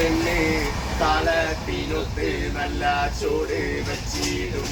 പെണ്ണ് താളത്തിനൊത്ത് നല്ല ചോട് വച്ചിടും.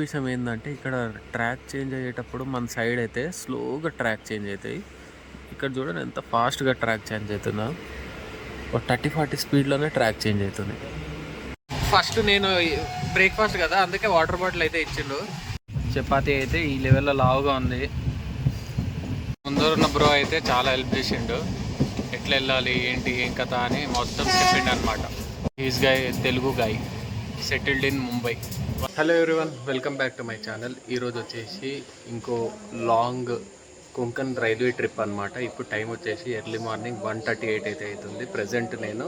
విషయం ఏంటంటే ఇక్కడ ట్రాక్ చేంజ్ అయ్యేటప్పుడు మన సైడ్ అయితే స్లోగా ట్రాక్ చేంజ్ అవుతాయి. ఇక్కడ చూడండి ఎంత ఫాస్ట్గా ట్రాక్ చేంజ్ అవుతుందో. ఒక 30-40 స్పీడ్లోనే ట్రాక్ చేంజ్ అవుతుంది. ఫస్ట్ నేను బ్రేక్ఫాస్ట్ కదా, అందుకే వాటర్ బాటిల్ అయితే ఇచ్చిండు. చపాతీ అయితే ఈ లెవెల్లో లావుగా ఉంది. ముందరున్న బ్రో అయితే చాలా హెల్ప్ చేసిండు, ఎట్లా వెళ్ళాలి ఏంటి ఏం కథ అని మొత్తం చెప్పిండు అనమాట. Is guy Telugu guy, settled in Mumbai. Hello everyone, welcome back to my channel. ఈరోజు వచ్చేసి ఇంకో లాంగ్ కొంకన్ రైల్వే ట్రిప్ అనమాట. ఇప్పుడు టైం వచ్చేసి ఎర్లీ మార్నింగ్ 1:38 అయితే అవుతుంది. ప్రజెంట్ నేను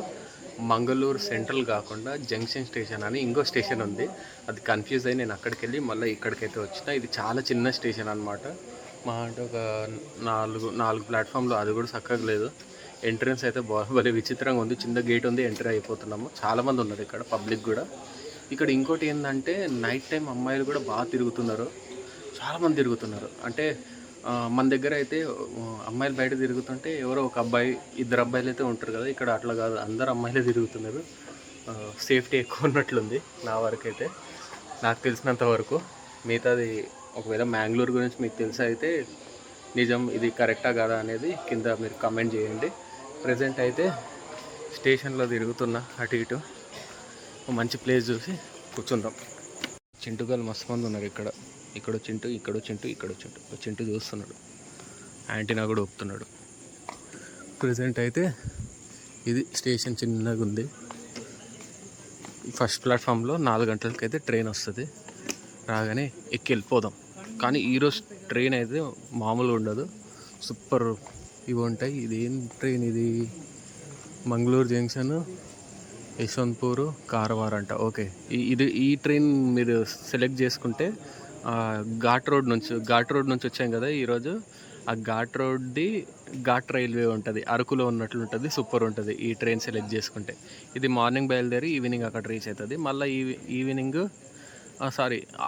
మంగళూరు సెంట్రల్ కాకుండా జంక్షన్ స్టేషన్ అని ఇంకో స్టేషన్ ఉంది, అది కన్ఫ్యూజ్ అయ్యి నేను అక్కడికి వెళ్ళి మళ్ళీ ఇక్కడికైతే వచ్చిన. ఇది చాలా చిన్న స్టేషన్ అనమాట. మా అంటే ఒక నాలుగు ప్లాట్ఫామ్లో, అది కూడా చక్కగా లేదు. ఎంట్రన్స్ అయితే భలే విచిత్రంగా ఉంది. చిన్న గేట్ ఉంది, ఎంట్రీ అయిపోతున్నాము. చాలామంది ఉన్నారు ఇక్కడ, పబ్లిక్ కూడా. ఇక్కడ ఇంకోటి ఏంటంటే నైట్ టైం అమ్మాయిలు కూడా బాగా తిరుగుతున్నారు, చాలామంది తిరుగుతున్నారు. అంటే మన దగ్గర అయితే అమ్మాయిలు బయట తిరుగుతుంటే ఎవరో ఒక అబ్బాయి, ఇద్దరు అబ్బాయిలు అయితే ఉంటారు కదా, ఇక్కడ అట్లా కాదు, అందరు అమ్మాయిలే తిరుగుతున్నారు. సేఫ్టీ ఎక్కువ ఉన్నట్లుంది నా వరకు అయితే, నాకు తెలిసినంత వరకు. మిగతాది ఒకవేళ మ్యాంగ్లూరు గురించి మీకు తెలిసి అయితే నిజం, ఇది కరెక్టా కాదా అనేది కింద మీరు కామెంట్ చేయండి. ప్రజెంట్ అయితే స్టేషన్లో తిరుగుతున్నా అటు ఇటు. మంచి ప్లేస్ చూసి కూర్చుందాం. చింటుగాలు మస్తు మంది ఉన్నారు ఇక్కడ. ఇక్కడ చింటు, ఇక్కడ చింటు, ఇక్కడ చింటు. చింటు చూస్తున్నాడు, యాంటీనా కూడా ఊపుతున్నాడు. ప్రజెంట్ అయితే ఇది స్టేషన్ చిన్నగా ఉంది. ఫస్ట్ ప్లాట్ఫామ్లో 4 గంటలకైతే ట్రైన్ వస్తుంది. రాగానే ఎక్కి వెళ్ళిపోదాం. కానీ ఈరోజు ట్రైన్ అయితే మామూలుగా ఉండదు, సూపర్ ఇవి ఉంటాయి. ఇదేం ట్రైన్ ఇది? మంగళూరు జంక్షన్, యశ్వంతపూర్, కారవార్ అంట. ఓకే, ఈ ట్రైన్ మీరు సెలెక్ట్ చేసుకుంటే ఘాట్ రోడ్ నుంచి వచ్చాం కదా ఈరోజు. ఆ ఘాట్ రైల్వే ఉంటుంది, అరకులో ఉన్నట్లు ఉంటుంది, సూపర్ ఉంటుంది ఈ ట్రైన్ సెలెక్ట్ చేసుకుంటే. ఇది మార్నింగ్ బయలుదేరి ఈవినింగ్ అక్కడ రీచ్ అవుతుంది. మళ్ళీ ఈవినింగ్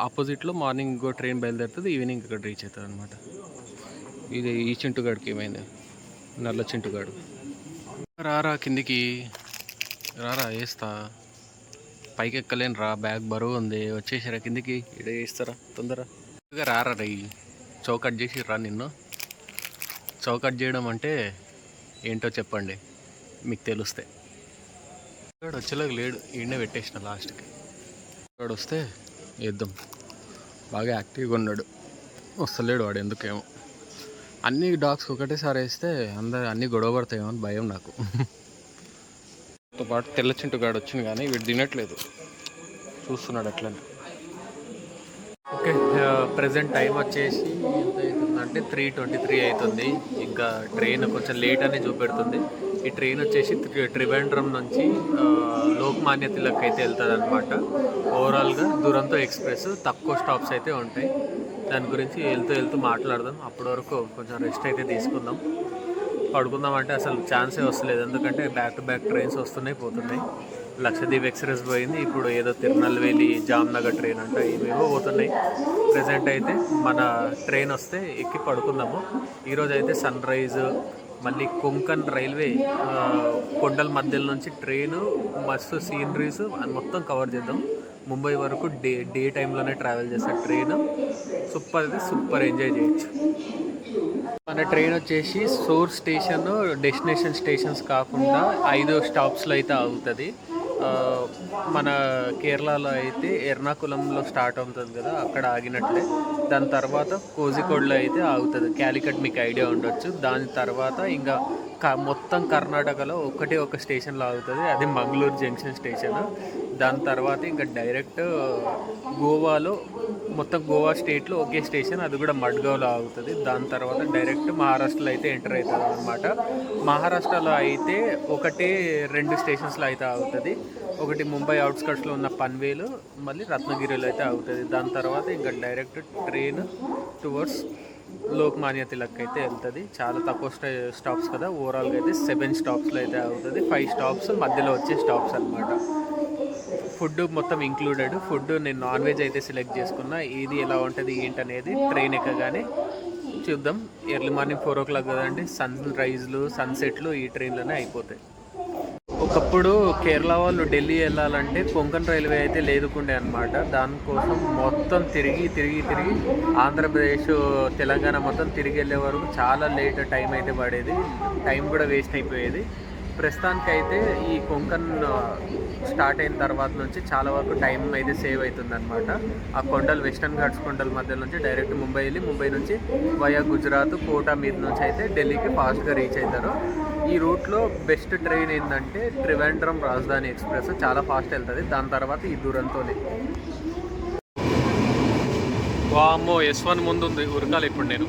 ఆపోజిట్లో మార్నింగ్ ఇంకో ట్రైన్ బయలుదేరుతుంది, ఈవినింగ్ ఇక్కడ రీచ్ అవుతుంది అనమాట. ఇది ఈ చింటుగాడికి ఏమైంది, నల్ల చింటుగాడు. రారా కిందికి రారా, వేస్తా. పైకి ఎక్కలేను రా, బ్యాగ్ బరువు ఉంది. వచ్చేసారా కిందికి, ఇడే వేస్తారా తొందర రారా. రీ చౌకట్ చేసి రా. నిన్ను చౌకట్ చేయడం అంటే ఏంటో చెప్పండి, మీకు తెలుస్తే. వాడు వచ్చేలాగా లేడు, ఈయనే పెట్టేసిన లాస్ట్కి. వాడు వస్తే వేద్దాం. బాగా యాక్టివ్గా ఉన్నాడు, వస్తలేడు వాడు ఎందుకేమో. అన్ని డాగ్స్కి ఒకటేసారి వేస్తే అన్నీ గొడవ పడతాయేమో అని భయం నాకు. తో పాటు తెల్ల చింటుగాడు వచ్చింది కానీ వీడు తినట్లేదు, చూస్తున్నాడు అట్లనే. ఓకే, ప్రజెంట్ టైం వచ్చేసి ఎంత అవుతుందంటే 3:23 అవుతుంది. ఇంకా ట్రైన్ కొంచెం లేట్ అని చూపెడుతుంది. ఈ ట్రైన్ వచ్చేసి త్రివేంద్రం నుంచి లోక్మాన్య తిలక్ అయితే వెళ్తుంది అనమాట. ఓవరాల్గా దురంతో ఎక్స్ప్రెస్ తక్కువ స్టాప్స్ అయితే ఉంటాయి. దాని గురించి వెళ్తూ మాట్లాడదాం. అప్పటి వరకు కొంచెం రెస్ట్ అయితే తీసుకుందాం. పడుకుందాం అంటే అసలు ఛాన్సే వస్తలేదు, ఎందుకంటే బ్యాక్ టు బ్యాక్ ట్రైన్స్ వస్తున్నాయి పోతున్నాయి. లక్షద్వీప్ ఎక్స్ప్రెస్ పోయింది, ఇప్పుడు ఏదో తిరునల్వేలి జామ్నగర్ ట్రైన్ అంట, ఇవేవో పోతున్నాయి. ప్రజెంట్ అయితే మన ట్రైన్ వస్తే ఎక్కి పడుకుందాము. ఈరోజు అయితే సన్ రైజ్, మళ్ళీ కొంకన్ రైల్వే కొండల మధ్యలో నుంచి ట్రైను, మస్తు సీనరీస్ మొత్తం కవర్ చేద్దాం. ముంబై వరకు డే టైంలోనే ట్రావెల్ చేసే ట్రైన్ సూపర్ ఎంజాయ్ చేయొచ్చు. మన ట్రైన్ వచ్చేసి సోర్స్ స్టేషన్, డెస్టినేషన్ స్టేషన్స్ కాకుండా 5 స్టాప్స్లో అయితే ఆగుతుంది. మన కేరళలో అయితే ఎర్నాకులంలో స్టార్ట్ అవుతుంది కదా, అక్కడ ఆగినట్లే. దాని తర్వాత కోజికోడ్లో అయితే ఆగుతుంది. క్యాలికట్ మీకు ఐడియా ఉండొచ్చు. దాని తర్వాత ఇంకా మొత్తం కర్ణాటకలో ఒక స్టేషన్లో ఆగుతుంది, అది మంగళూరు జంక్షన్ స్టేషన్. దాని తర్వాత ఇంకా డైరెక్ట్ గోవాలో, మొత్తం గోవా స్టేట్లో ఒకే స్టేషన్, అది కూడా మడ్గావ్లో ఆగుతుంది. దాని తర్వాత డైరెక్ట్ మహారాష్ట్రలో అయితే ఎంటర్ అవుతుంది అనమాట. మహారాష్ట్రలో అయితే 1-2 స్టేషన్స్లో అయితే ఆగుతుంది. ఒకటి ముంబై అవుట్స్కట్స్లో ఉన్న పన్వేలు, మళ్ళీ రత్నగిరిలో అయితే ఆగుతుంది. దాని తర్వాత ఇంకా direct train towards Lokmanya Tilak అయితే వెళ్తుంది. చాలా తక్కువ స్టాప్స్ కదా, ఓవరాల్గా అయితే 7 స్టాప్స్లో అయితే అవుతుంది. 5 స్టాప్స్ మధ్యలో వచ్చే స్టాప్స్ అనమాట. ఫుడ్ మొత్తం ఇంక్లూడెడ్. ఫుడ్ నేను నాన్ వెజ్ అయితే సెలెక్ట్ చేసుకున్నా. ఇది ఎలా ఉంటుంది ఏంటనేది ట్రైన్ ఎక్కగానే చూద్దాం. ఎర్లీ మార్నింగ్ 4 o'clock కదండి, సన్ రైజ్లు సన్సెట్లు ఈ ట్రైన్లోనే అయిపోతాయి. ఒకప్పుడు కేరళ వాళ్ళు ఢిల్లీ వెళ్ళాలంటే కొంకన్ రైల్వే అయితే లేదుకుండే అనమాట. దానికోసం మొత్తం తిరిగి ఆంధ్రప్రదేశ్ తెలంగాణ మొత్తం తిరిగి వెళ్ళే వరకు చాలా లేట్ టైం అయితే పడేది, టైం కూడా వేస్ట్ అయిపోయేది. ప్రస్తుతానికైతే ఈ కొంకన్ స్టార్ట్ అయిన తర్వాత నుంచి చాలా వరకు టైం అయితే సేవ్ అవుతుంది అనమాట. ఆ కొండలు వెస్టర్న్ ఘాట్స్ కొండల మధ్య నుంచి డైరెక్ట్ ముంబై వెళ్ళి ముంబై నుంచి వయా గుజరాత్ కోటా మీద నుంచి అయితే ఢిల్లీకి ఫాస్ట్గా రీచ్ అవుతారు. ఈ రూట్లో బెస్ట్ ట్రైన్ ఏంటంటే త్రివేంద్రం రాజధాని ఎక్స్ప్రెస్, చాలా ఫాస్ట్ వెళ్తుంది. దాని తర్వాత ఈ దూరంతోనే వామ్మో S1 ముందు ఉంది, ఉరకాలి ఇప్పుడు నేను.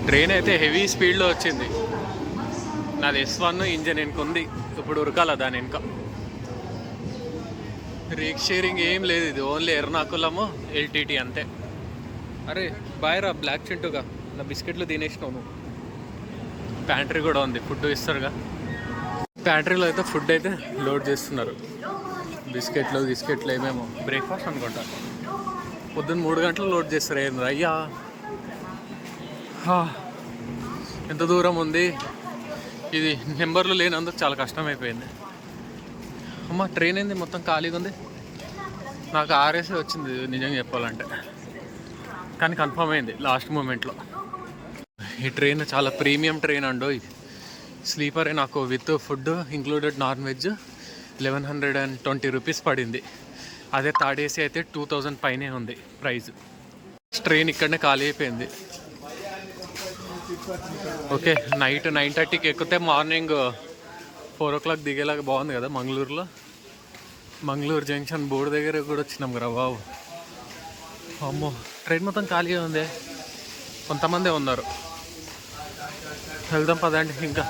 ట్రైన్ అయితే హెవీ స్పీడ్లో వచ్చింది. నాది S1 ఇంజన్ వెనుక ఉంది, ఇప్పుడు ఉరకాల దాని వెనుక. రేక్ షేరింగ్ ఏం లేదు, ఇది ఓన్లీ ఎర్నాకులము LTT అంతే. అరే బాయ్ రా బ్లాక్ చింటుగా, నా బిస్కెట్లు తినేసినావు నువ్వు. ప్యాంట్రీ కూడా ఉంది, ఫుడ్ ఇస్తారుగా. ప్యాంట్రీలో అయితే ఫుడ్ అయితే లోడ్ చేస్తున్నారు. బిస్కెట్లు ఏమేమో బ్రేక్ఫాస్ట్ అనుకుంటా. పొద్దున్న 3 గంటలు లోడ్ చేస్తారు. ఏంది అయ్యా, ఎంత దూరం ఉంది ఇది. నెంబర్లు లేనందుకు చాలా కష్టమైపోయింది. అమ్మ ట్రైన్ ఏంది మొత్తం ఖాళీగా ఉంది. నాకు RS వచ్చింది నిజంగా చెప్పాలంటే, కానీ కన్ఫర్మ్ అయింది లాస్ట్ మూమెంట్లో. ఈ ట్రైన్ చాలా ప్రీమియం ట్రైన్ అండో. స్లీపర్ నాకు with food included non veg 1120 rupees పడింది. అదే థర్డ్ AC అయితే 2000 పైనే ఉంది ప్రైస్. ట్రైన్ ఇక్కడనే ఖాళీ అయిపోయింది. ఓకే, నైట్ 9:30కి ఎక్కితే మార్నింగ్ 4 o'clock దిగేలాగా బాగుంది కదా. మంగళూరు జంక్షన్ బోర్డు దగ్గర కూడా వచ్చినాం కదా. బాబు అమ్మో, ట్రైన్ మొత్తం ఖాళీగా ఉంది, కొంతమందే ఉన్నారు. వెళ్దాం పదండి, ఇంకా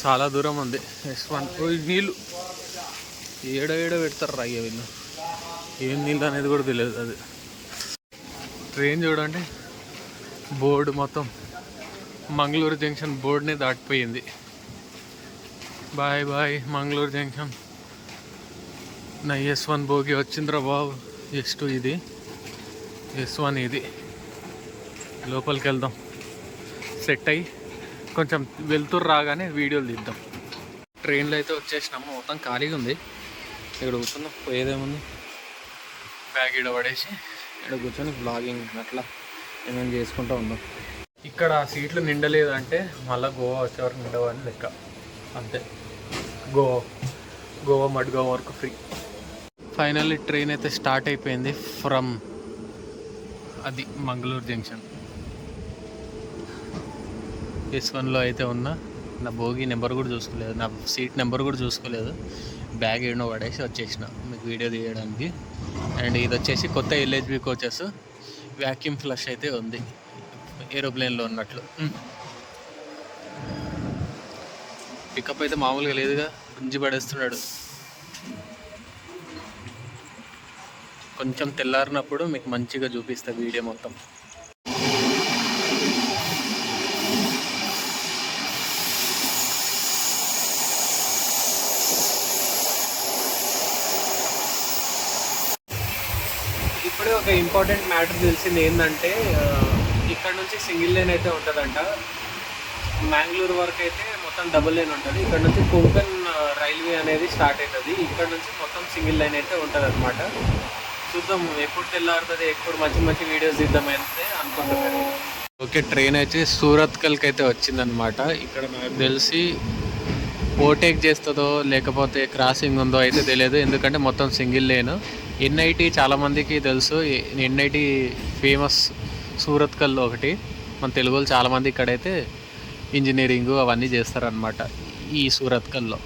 చాలా దూరం ఉంది. S1 నీళ్ళు ఏడో పెడతారు రయ్య వీళ్ళు, ఏం నీళ్ళు అనేది కూడా తెలియదు. అది ట్రైన్ చూడండి, బోర్డు మొత్తం మంగళూరు జంక్షన్ బోర్డునే దాటిపోయింది. Bye Mangaluru junction. నా S1 బోగి వచ్చిందిరా బాబు. S2 ఇది, S1 ఇది. లోపలికి వెళ్దాం, సెట్ అయ్యి కొంచెం వెళ్తురు రాగానే వీడియోలు తీద్దాం. ట్రైన్లో అయితే వచ్చేసినాము, మొత్తం ఖాళీగా ఉంది. ఇక్కడ కూర్చున్నాం, పోయేదేముంది, బ్యాగ్ ఈడ పడేసి ఇక్కడ కూర్చొని బ్లాగింగ్ అట్లా ఏమేమి చేసుకుంటూ ఉన్నాం. ఇక్కడ సీట్లు నిండలేదంటే మళ్ళీ గోవా వచ్చే వరకు నిండవని లెక్క, అంతే. గోవా మడ్గావ్ వరకు ఫ్రీ. ఫైనల్లీ ట్రైన్ అయితే స్టార్ట్ అయిపోయింది ఫ్రమ్ అది మంగళూరు జంక్షన్. S1లో అయితే ఉన్నా. నా బోగి నెంబర్ కూడా చూసుకోలేదు, నా సీట్ నెంబర్ కూడా చూసుకోలేదు. బ్యాగ్ ఏడో పడేసి వచ్చేసిన మీకు వీడియో తీయడానికి. అండ్ ఇది వచ్చేసి కొత్త LHB కోచెస్, వ్యాక్యూమ్ ఫ్లష్ అయితే ఉంది, ఏరోప్లేన్లో ఉన్నట్లు. పికప్ అయితే మామూలుగా లేదుగా, గుంజి పడేస్తున్నాడు. కొంచెం తెల్లారినప్పుడు మీకు మంచిగా చూపిస్తా వీడియో మొత్తం. ఇప్పుడే ఒక ఇంపార్టెంట్ మ్యాటర్ తెలిసింది ఏంటంటే, ఇక్కడ నుంచి సింగిల్ లైన్ అయితే ఉంటుందంట. మ్యాంగ్లూరు వరకు అయితే మొత్తం డబుల్ లైన్ ఉంటుంది. ఇక్కడ నుంచి కొంకన్ రైల్వే అనేది స్టార్ట్ అవుతుంది. ఇక్కడ నుంచి మొత్తం సింగిల్ లైన్ అయితే ఉంటుంది అనమాట. చూద్దాం ఎప్పుడు తెల్లారుతుంది, ఎప్పుడు మంచి వీడియోస్ తీద్దామైతే అనుకుంటున్నాను. ఓకే, ట్రైన్ అయితే సూరత్కల్కి అయితే వచ్చిందనమాట. ఇక్కడ నాకు తెలిసి ఓవర్టేక్ చేస్తుందో లేకపోతే క్రాసింగ్ ఉందో అయితే తెలియదు, ఎందుకంటే మొత్తం సింగిల్ లేను. NIT చాలామందికి తెలుసు, NIT ఫేమస్ సూరత్కల్లో ఒకటి. మన తెలుగులో చాలామంది ఇక్కడైతే ఇంజనీరింగ్ అవన్నీ చేస్తారనమాట ఈ సూరత్కల్లో.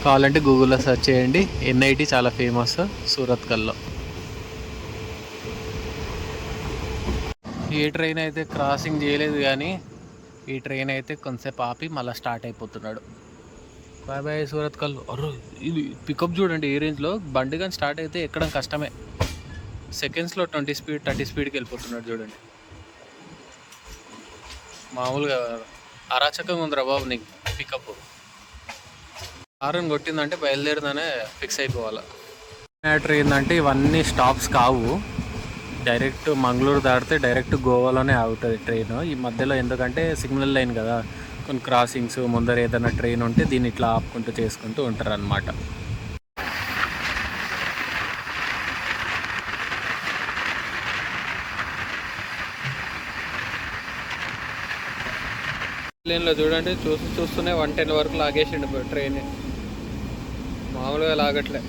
కావాలంటే గూగుల్లో సెర్చ్ చేయండి, NIT చాలా ఫేమస్ సూరత్కల్లో. ఏ ట్రైన్ అయితే క్రాసింగ్ చేయలేదు, కానీ ఈ ట్రైన్ అయితే కొంతసేపు ఆపి మళ్ళీ స్టార్ట్ అయిపోతున్నాడు. బాయ్ సూరత్కల్. అర్రో ఇది పికప్ చూడండి ఏ రేంజ్లో. బండి కానీ స్టార్ట్ అయితే ఎక్కడం కష్టమే, సెకండ్స్లో 20 స్పీడ్ 30 స్పీడ్కి వెళ్ళిపోతున్నాడు చూడండి. మామూలుగా అరాచకంగా ఉందిరా బాబు నీకు పికప్. హారన్ కొట్టిందంటే బయలుదేరిందనే ఫిక్స్ అయిపోవాలి. మ్యాటర్ ఏంటంటే ఇవన్నీ స్టాప్స్ కావు, డైరెక్ట్ మంగళూరు దాటితే డైరెక్ట్ గోవాలోనే ఆగుతుంది ట్రైన్. ఈ మధ్యలో ఎందుకంటే సిగ్నల్ లైన్ కదా, కొన్ని క్రాసింగ్స్ ముందర ఏదైనా ట్రైన్ ఉంటే దీన్ని ఇట్లా ఆపుకుంటూ చేసుకుంటూ ఉంటారు అన్నమాట. లైన్లో చూడండి, చూస్తూనే 110 వరకు లాగేసిండు ట్రైన్. మామూలుగా లాగట్లే,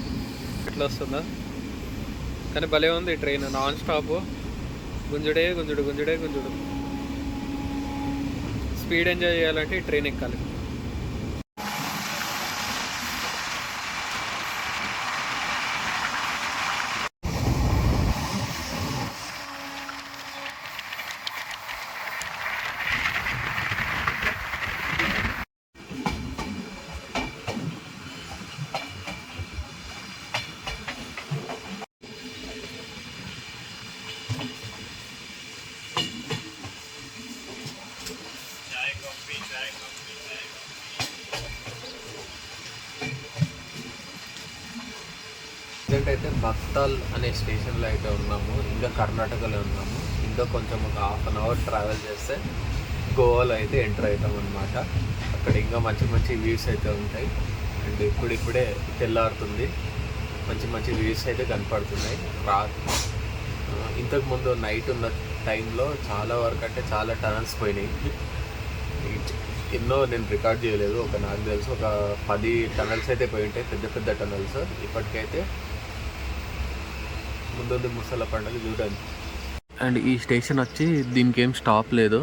ఎట్లా వస్తుందా కానీ భలే ఉంది ఈ ట్రైన్. నాన్ స్టాప్ గుంజుడే గుంజుడు గుంజుడే గుంజుడు. స్పీడ్ ఎంజాయ్ చేయాలంటే ఈ ట్రైన్ ఎక్కాలి. ప్రజెంట్ అయితే బక్తాల్ అనే స్టేషన్లో అయితే ఉన్నాము, ఇంకా కర్ణాటకలో ఉన్నాము. ఇంకా కొంచెం ఒక 1/2 అవర్ ట్రావెల్ చేస్తే గోవాలో అయితే ఎంటర్ అవుతాం అనమాట. అక్కడ ఇంకా మంచి మంచి వ్యూస్ అయితే ఉంటాయి. అండ్ ఇప్పుడిప్పుడే తెల్లారుతుంది, మంచి మంచి వ్యూస్ అయితే కనపడుతున్నాయి. ఇంతకుముందు నైట్ ఉన్న టైంలో చాలా వరకు అంటే చాలా టనల్స్ పోయినాయి. ఎన్నో నేను రికార్డ్ చేయలేదు, నాకు తెలుసు ఒక 10 టనల్స్ అయితే పోయి ఉంటాయి, పెద్ద పెద్ద టనల్స్. ఇప్పటికైతే ముందు ముసల పండుగ చూడండి. అండ్ ఈ స్టేషన్ వచ్చి దీనికి ఏం స్టాప్ లేదు,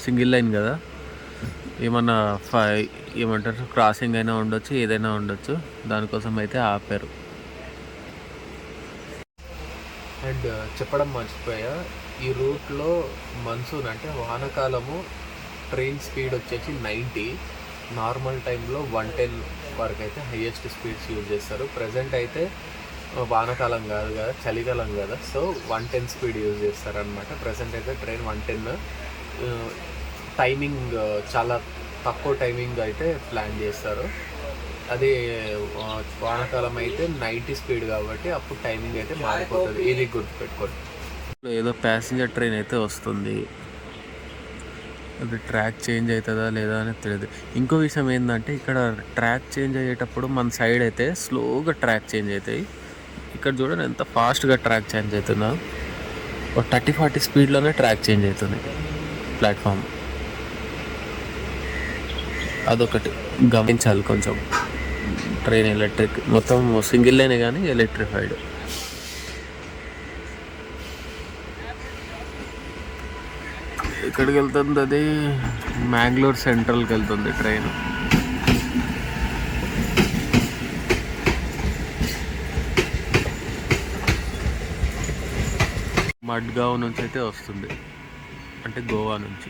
సింగిల్ లైన్ కదా, ఏమన్నా ఏమంటారు క్రాసింగ్ అయినా ఉండొచ్చు, ఏదైనా ఉండొచ్చు, దానికోసం అయితే ఆపారు. అండ్ చెప్పడం మర్చిపోయా, ఈ రూట్లో మన్సూన్ అంటే వానాకాలము ట్రైన్ స్పీడ్ వచ్చేసి 90, నార్మల్ టైంలో 110 వరకు అయితే హైయెస్ట్ స్పీడ్స్ యూజ్ చేస్తారు. ప్రజెంట్ అయితే వానాకాలం కాదు కదా, చలికాలం కదా, సో 110 స్పీడ్ యూజ్ చేస్తారనమాట. ప్రజెంట్ అయితే ట్రైన్ 110. టైమింగ్ చాలా తక్కువ టైమింగ్ అయితే ప్లాన్ చేస్తారు. అది వానాకాలం అయితే 90 స్పీడ్ కాబట్టి అప్పుడు టైమింగ్ అయితే మారిపోతుంది, ఇది గుర్తుపెట్టుకోండి. ఏదో ప్యాసింజర్ ట్రైన్ అయితే వస్తుంది, అది ట్రాక్ చేంజ్ అవుతుందా లేదా అని తెలియదు. ఇంకో విషయం ఏంటంటే ఇక్కడ ట్రాక్ చేంజ్ అయ్యేటప్పుడు మన సైడ్ అయితే స్లోగా ట్రాక్ చేంజ్ అవుతాయి. ఇక్కడ చూడండి ఎంత ఫాస్ట్గా ట్రాక్ చేంజ్ అవుతుందో, ఒక 30-40 స్పీడ్లోనే ట్రాక్ చేంజ్ అవుతుంది ప్లాట్ఫామ్. అదొకటి గమనించాలి కొంచెం. ట్రైన్ ఎలక్ట్రిక్, మొత్తం సింగిల్ లైనే కానీ ఎలక్ట్రిఫైడ్. ఎక్కడికి వెళ్తుంది అది? మ్యాంగ్లూర్ సెంట్రల్కి వెళ్తుంది ట్రైన్. మడ్గావ్ నుంచి అయితే వస్తుంది, అంటే గోవా నుంచి.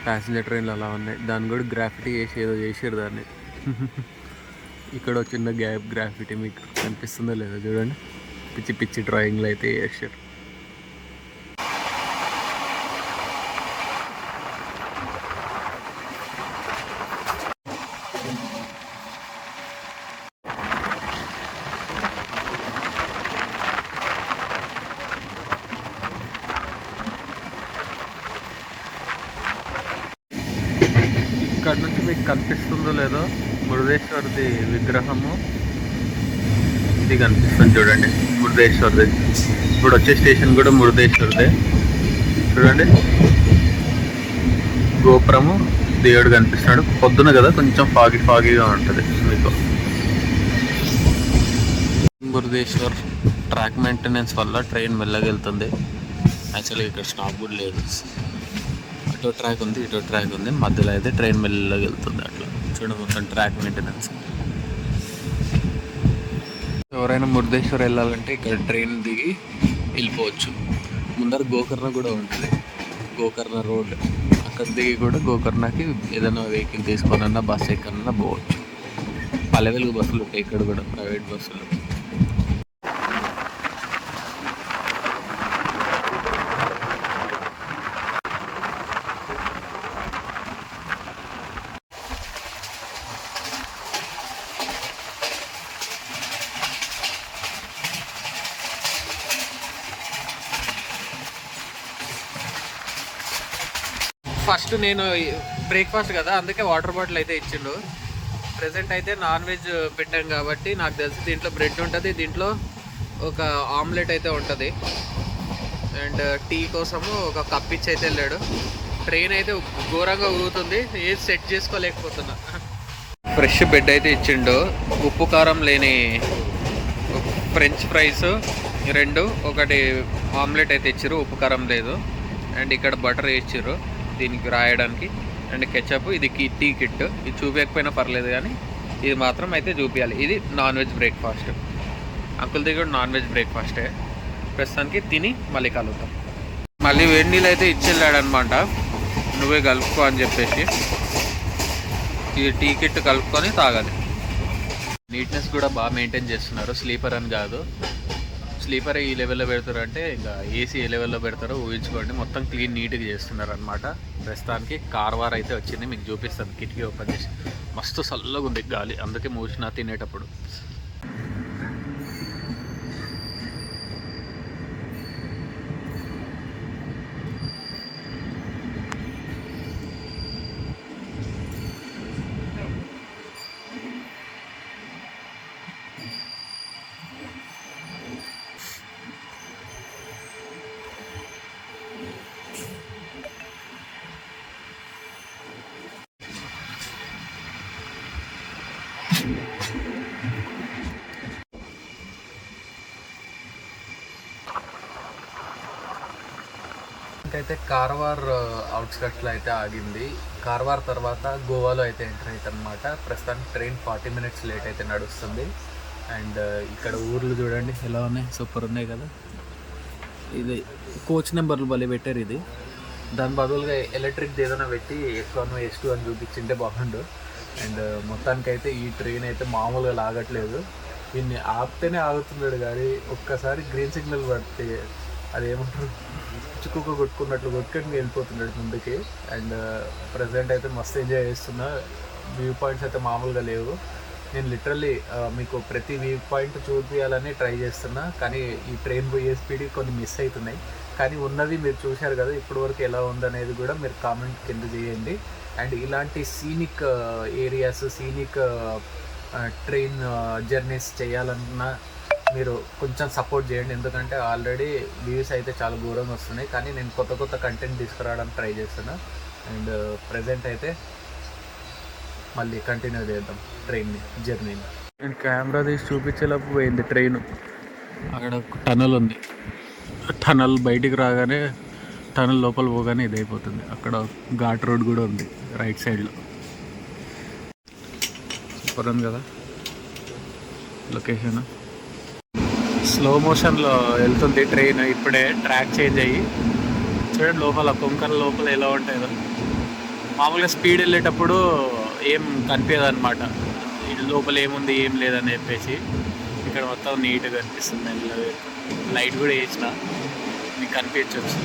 ప్యాసింజర్ ట్రైన్లు అలా ఉన్నాయి, దాన్ని కూడా గ్రాఫిటీ వేసి ఏదో చేసారు దాన్ని. ఇక్కడ చిన్న గ్రాఫిటీ మీకు కనిపిస్తుందో లేదో చూడండి, పిచ్చి పిచ్చి డ్రాయింగ్లు అయితే వేసారు. ఇక్కడ నుంచి మీకు కనిపిస్తుందో లేదో మురుదేశ్వర్ది విగ్రహము, ఇది కనిపిస్తుంది చూడండి, మురుదేశ్వర్ది. ఇప్పుడు వచ్చే స్టేషన్ కూడా మురుదేశ్వర్దే చూడండి. గోపురము, దేవుడు కనిపిస్తున్నాడు. పొద్దున కదా కొంచెం ఫాగీగా ఉంటుంది మీకు. మురుదేశ్వర్ ట్రాక్ మెయింటెనెన్స్ వల్ల ట్రైన్ మెల్లగా వెళ్తుంది. యాక్చువల్గా ఇక్కడ స్టాప్ కూడా లేదు, ఇటో ట్రాక్ ఉంది, ఇటో ట్రాక్ ఉంది, మధ్యలో అయితే ట్రైన్ మెల్లగా వెళ్తుంది. అట్లా చూడండి, మొత్తం ట్రాక్ మెయింటెనెన్స్. ఎవరైనా మురుదేశ్వర్ వెళ్ళాలంటే ఇక్కడ ట్రైన్ దిగి వెళ్ళిపోవచ్చు. ముందర గోకర్ణ కూడా ఉంటుంది, గోకర్ణ రోడ్. అక్కడ దిగి కూడా గోకర్ణకి ఏదైనా వెహికల్ తీసుకోనన్నా బస్సు ఎక్కడన్నా పోవచ్చు. పల్లె వెలుగు బస్సులు ఉంటాయి ఇక్కడ కూడా, ప్రైవేట్ బస్సులు. ఫస్ట్ నేను బ్రేక్ఫాస్ట్ కదా, అందుకే వాటర్ బాటిల్ అయితే ఇచ్చిండు. ప్రెసెంట్ అయితే నాన్ వెజ్ పెట్టాం కాబట్టి నాకు తెలిసి దీంట్లో బ్రెడ్ ఉంటుంది, దీంట్లో ఒక ఆమ్లెట్ అయితే ఉంటుంది, అండ్ టీ కోసము ఒక కప్ ఇచ్చి అయితే వెళ్ళాడు. ట్రైన్ అయితే ఘోరంగా ఊగుతుంది, ఏది సెట్ చేసుకోలేకపోతున్నా. ఫ్రెష్ బెడ్ అయితే ఇచ్చిండు, ఉప్పు కారం లేని ఫ్రెంచ్ ఫ్రైస్ 2, ఒకటి ఆమ్లెట్ అయితే ఇచ్చారు, ఉప్పు కారం లేదు. అండ్ ఇక్కడ బటర్ ఇచ్చారు దీనికి రాయడానికి, అండ్ కెచప్. ఇది టీ కిట్, ఇది చూపించకపోయినా పర్లేదు కానీ ఇది మాత్రం అయితే చూపించాలి. ఇది నాన్ వెజ్ బ్రేక్ఫాస్ట్. అంకుల్ దగ్గర నాన్ వెజ్ బ్రేక్ఫాస్టే. ప్రస్తుతానికి తిని మళ్ళీ కలుగుతాం. మళ్ళీ వేడి నీళ్ళు అయితే ఇచ్చెళ్ళాడనమాట, నువ్వే కలుపుకో అని చెప్పేసి. ఇది టీ కిట్ కలుపుకొని తాగాలి. నీట్నెస్ కూడా బాగా మెయింటైన్ చేస్తున్నారు, స్లీపర్ అని కాదు. స్లీపర్ ఈ లెవెల్లో పెడతారు అంటే ఇంకా ఏసీ ఏ లెవెల్లో పెడతారో ఊహించుకోండి. మొత్తం క్లీన్ నీట్గా చేస్తున్నారు అనమాట. ప్రస్తుతానికి కార్వార్ అయితే వచ్చింది, మీకు చూపిస్తాను. కిటికీ ఓపెన్ చేసి మస్తు చల్లగా ఉంది గాలి, అందుకే మూసిన తినేటప్పుడు. అయితే కార్వార్ అవుట్స్కట్స్లో అయితే ఆగింది. కార్వార్ తర్వాత గోవాలో అయితే ఎంటర్ అవుతుంది అనమాట. ప్రస్తుతానికి ట్రైన్ 40 మినిట్స్ లేట్ అయితే నడుస్తుంది. అండ్ ఇక్కడ ఊర్లు చూడండి ఎలా ఉన్నాయి, సూపర్ ఉన్నాయి కదా. ఇది కోచ్ నెంబర్లు భలే పెట్టారు. ఇది దాని బదులుగా ఎలక్ట్రిక్ ఏదైనా పెట్టి S1 S2 అని చూపించింటే బాగుండు. అండ్ మొత్తానికైతే ఈ ట్రైన్ అయితే మామూలుగా లాగట్లేదు. దీన్ని ఆపితేనే ఆగుతున్నాడు కానీ ఒక్కసారి గ్రీన్ సిగ్నల్ పడితే అదేమంటారు చుక్కుకు కొట్టుకున్నట్లు కొట్టుకొని వెళ్ళిపోతున్నాడు ముందుకి. అండ్ ప్రజెంట్ అయితే మస్తు ఎంజాయ్ చేస్తున్నా. వ్యూ పాయింట్స్ అయితే మామూలుగా లేవు. నేను లిటరల్లీ మీకు ప్రతి వ్యూ పాయింట్ చూపించాలని ట్రై చేస్తున్నా, కానీ ఈ ట్రైన్ పోయే స్పీడ్కి కొన్ని మిస్ అవుతున్నాయి. కానీ ఉన్నది మీరు చూశారు కదా, ఇప్పటివరకు ఎలా ఉందనేది కూడా మీరు కామెంట్ కింద చేయండి. అండ్ ఇలాంటి scenic areas, scenic train journeys చేయాలన్నా మీరు కొంచెం సపోర్ట్ చేయండి. ఎందుకంటే ఆల్రెడీ వ్యూస్ అయితే చాలా ఘోరంగా వస్తున్నాయి, కానీ నేను కొత్త కొత్త కంటెంట్ తీసుకురావడానికి ట్రై చేస్తున్నా. అండ్ ప్రజెంట్ అయితే మళ్ళీ కంటిన్యూ చేద్దాం ట్రైన్ని జర్నీని. నేను కెమెరా తీసి చూపించేలోపు పోయింది ట్రైన్. అక్కడ టనల్ ఉంది, టనల్ బయటికి రాగానే టనల్ లోపల పోగానే ఇది అయిపోతుంది. అక్కడ ఘాట్ రోడ్ కూడా ఉంది రైట్ సైడ్లో. సూపర్ ఉంది కదా లొకేషన్. స్లో మోషన్లో వెళ్తుంది ట్రైన్, ఇప్పుడే ట్రాక్ చేంజ్ అయ్యి. చూడండి లోపల కొంకర లోపల ఎలా ఉంటాయో. మామూలుగా స్పీడ్ వెళ్ళేటప్పుడు ఏం కనిపించదు అనమాట, లోపల ఏముంది ఏం లేదని చెప్పేసి. ఇక్కడ మొత్తం నీట్గా కనిపిస్తుంది. లైట్ కూడా వేసిన మీకు కనిపించవచ్చు.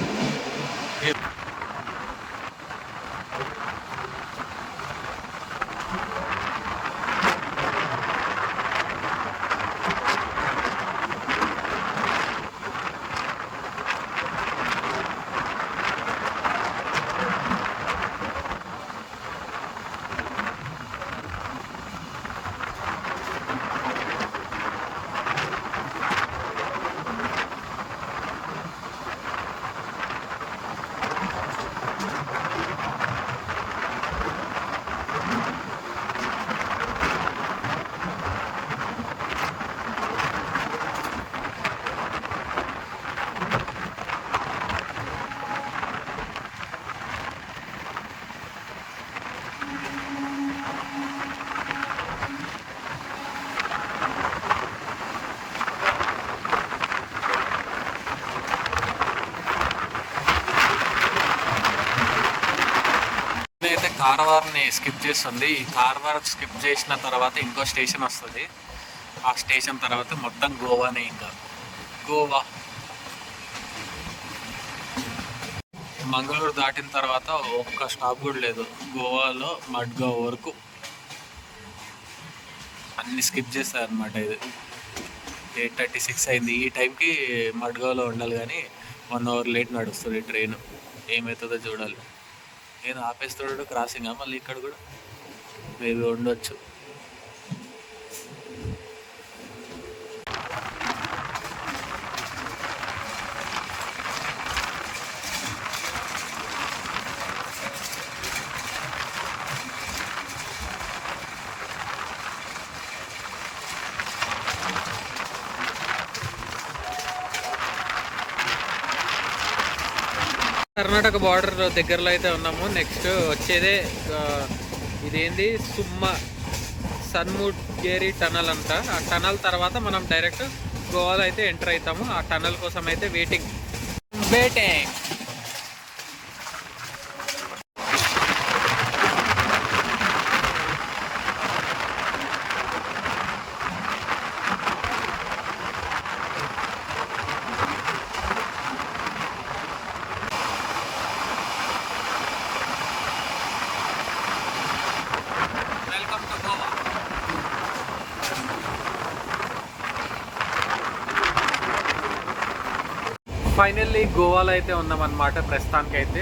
కార్వార్ని స్కిప్ చేస్తుంది. ఈ కార్వార్ స్కిప్ చేసిన తర్వాత ఇంకో స్టేషన్ వస్తుంది. ఆ స్టేషన్ తర్వాత మొత్తం గోవానే. ఇంకా గోవా మంగళూరు దాటిన తర్వాత ఒక్క స్టాప్ కూడా లేదు. గోవాలో మడ్గావ్ వరకు అన్ని స్కిప్ చేస్తారనమాట. ఇది 8:36 అయింది. ఈ టైంకి మడ్గావ్లో ఉండాలి, కానీ 1 అవర్ లేట్ నడుస్తుంది ట్రైన్. ఏమవుతుందో చూడాలి. నేను ఆపేస్తాడు క్రాసింగ్ మళ్ళీ ఇక్కడ కూడా మేబీ ఉండొచ్చు. కర్ణాటక బార్డర్ దగ్గరలో అయితే ఉన్నాము. నెక్స్ట్ వచ్చేదే ఇదేంది సన్ముడ్గేరి టనల్ అంట. ఆ టనల్ తర్వాత మనం డైరెక్ట్ గోవాలో అయితే ఎంటర్ అవుతాము. ఆ టనల్ కోసం అయితే waiting. Welcome to Goa. Finally గోవాలో అయితే ఉన్నామన్నమాట. ప్రస్తుతానికి అయితే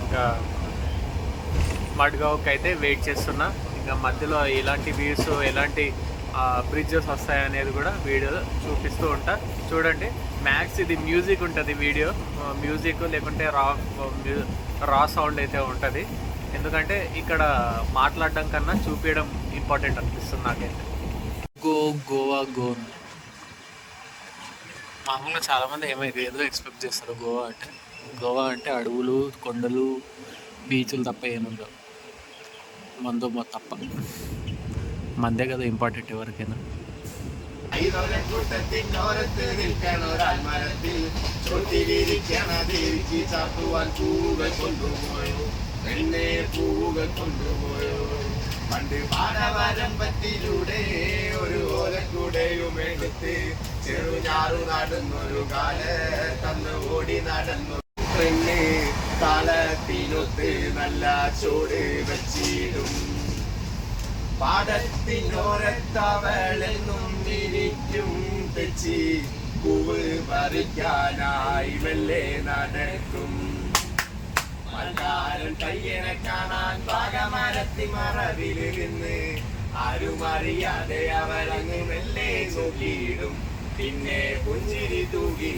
ఇంకా మడ్గావ్కి అయితే వెయిట్ చేస్తున్నా. ఇంకా మధ్యలో ఎలాంటి వ్యూస్, ఎలాంటి బ్రిడ్జెస్ వస్తాయనేది కూడా వీడియో చూపిస్తూ ఉంటా. చూడండి, మ్యాక్స్ ఇది మ్యూజిక్ ఉంటుంది. వీడియో మ్యూజిక్ లేకుంటే రా సౌండ్ అయితే ఉంటుంది. ఎందుకంటే ఇక్కడ మాట్లాడడం కన్నా చూపించడం ఇంపార్టెంట్ అనిపిస్తుంది నాకైతే. గోవా మామూలుగా చాలామంది ఏదో ఎక్స్పెక్ట్ చేస్తారు గోవా అంటే అడవులు, కొండలు, బీచ్లు తప్ప ఏముండవు. మందు తప్ప. మందే కదా ఇంపార్టెంట్ ఎవరికైనా. കൂട്ടത്തിനോരത്ത് നിൽക്കണൊരാൽമരത്തിൽ ചൊട്ടിലിരിക്കണതിരിച്ച് ചാത്തുവാൻ പൂകൾ കൊണ്ടുപോയോ, പെണ്ണെ പൂകൾ കൊണ്ടുപോയോ. പണ്ട് പാടവരമ്പത്തിലൂടെ ഒരു ഓലക്കൂടെയും എടുത്ത് ചെറുഞാറു നടന്നൊരു കാലത്തന്ന് ഓടി നടന്നു. പെണ്ണ് താളത്തിനൊത്ത് നല്ല ചോട് വച്ചിടും. പാടത്തിനോരത്തവളെന്നും ഇരിക്കും തെച്ചി പൂവ് പറിക്കാനായി വെള്ളെ നടക്കും. മല്ലാരൻ കയ്യനെ കാണാൻ പാകമരത്തി മറവിൽ നിന്ന് ആരും അറിയാതെ അവളങ്ങ് മെല്ലെ നോക്കിയിടും. പിന്നെ പുഞ്ചിരി തൂകി.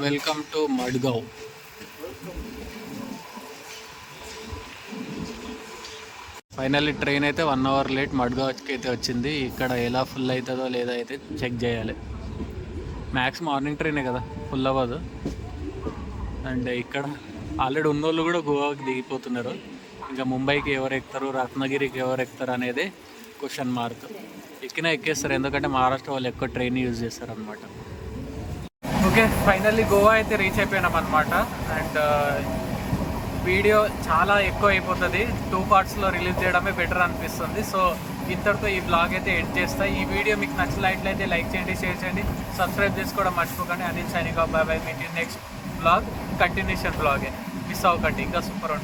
Welcome to Madgaon. Finally train అయితే 1 అవర్ లేట్ మడ్గావ్కి అయితే వచ్చింది. ఇక్కడ ఎలా ఫుల్ అవుతుందో లేదా అయితే చెక్ చేయాలి. మ్యాక్స్ మార్నింగ్ ట్రైనే కదా, ఫుల్ అవ్వదు. అండ్ ఇక్కడ ఆల్రెడీ ఉన్నోళ్ళు కూడా గోవాకి దిగిపోతున్నారు. ఇంకా ముంబైకి ఎవరు ఎక్కుతారు, రత్నగిరికి ఎవరు ఎక్కుతారు అనేది క్వశ్చన్ మార్క్. ఎక్కేస్తారు, ఎందుకంటే మహారాష్ట్ర వాళ్ళు ఎక్కువ ట్రైన్ యూజ్ చేస్తారు అనమాట. ఓకే, ఫైనల్లీ గోవా అయితే రీచ్ అయిపోయినాం అనమాట. అండ్ వీడియో చాలా ఎక్కువ అయిపోతుంది. 2 పార్ట్స్లో రిలీజ్ చేయడమే బెటర్ అనిపిస్తుంది. సో ఇంతటితో ఈ బ్లాగ్ అయితే ఎండ్ చేస్తా. ఈ వీడియో మీకు నచ్చినట్లయితే లైక్ చేయండి, షేర్ చేయండి, సబ్స్క్రైబ్ చేసుకోవడం మర్చిపోకండి. Anil signing off. Bye bye. Meet next blog, continuation బ్లాగే. మిస్ అవ్వకండి, ఇంకా సూపర్ ఉంటుంది.